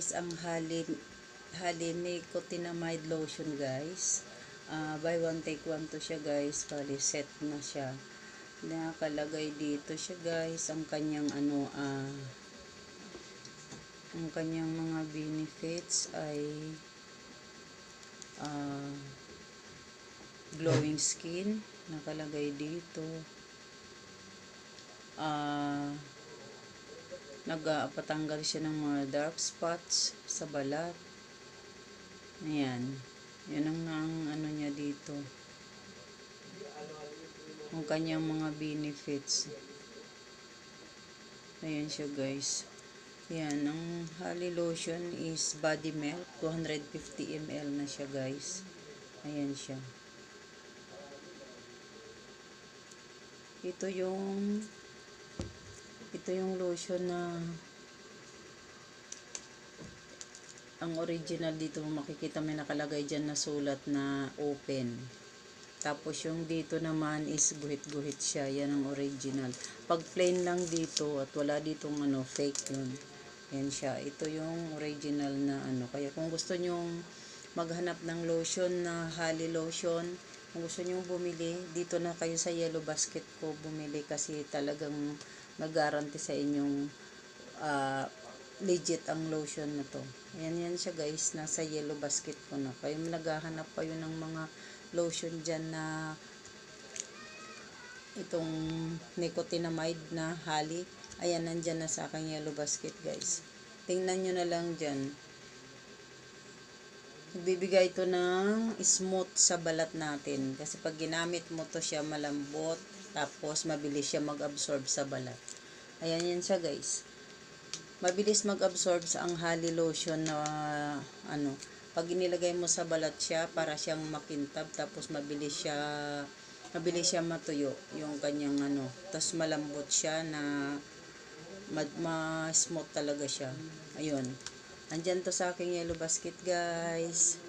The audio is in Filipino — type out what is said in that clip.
is ang Nicotinamide lotion guys. Buy one take one to siya guys. Bali set na siya. Nakalagay dito siya guys ang kanyang ang kanyang mga benefits ay glowing skin, nakalagay dito. Nagpatanggal siya ng mga dark spots sa balat. Ayan. Yan ang ano niya dito. Ang kanyang mga benefits. Ayan siya guys. Yan. Ang Hali lotion is body milk. 250 ml na siya guys. Ayan siya. Ito yung lotion na ang original dito, makikita may nakalagay dyan na sulat na open. Tapos yung dito naman is guhit-guhit siya. Yan ang original. Pag plain lang dito at wala ditong fake yun. Yan siya. Ito yung original na Kaya kung gusto nyong maghanap ng lotion na Hali lotion, kung gusto nyong bumili, dito na kayo sa Yellow Basket ko bumili kasi talagang mag-guarantee sa inyong legit ang lotion na to. Yan siya guys, nasa Yellow Basket ko na. Kayo naghahanap pa yun ng mga lotion dyan na itong nicotinamide na Hali. Ayan, nandyan na sa aking Yellow Basket guys. Tingnan nyo na lang dyan. Nagbibigay ito ng smooth sa balat natin. Kasi pag ginamit mo to siya malambot. Tapos mabilis siya mag-absorb sa balat. Ayan yan siya guys. Mabilis mag-absorb sa ang Hali lotion na pag inilagay mo sa balat siya, para siyang makintab. Tapos mabilis siya matuyo. Yung kanyang Tapos malambot siya na ma-smooth talaga siya. Ayun. Andyan to sa aking Yellow Basket guys.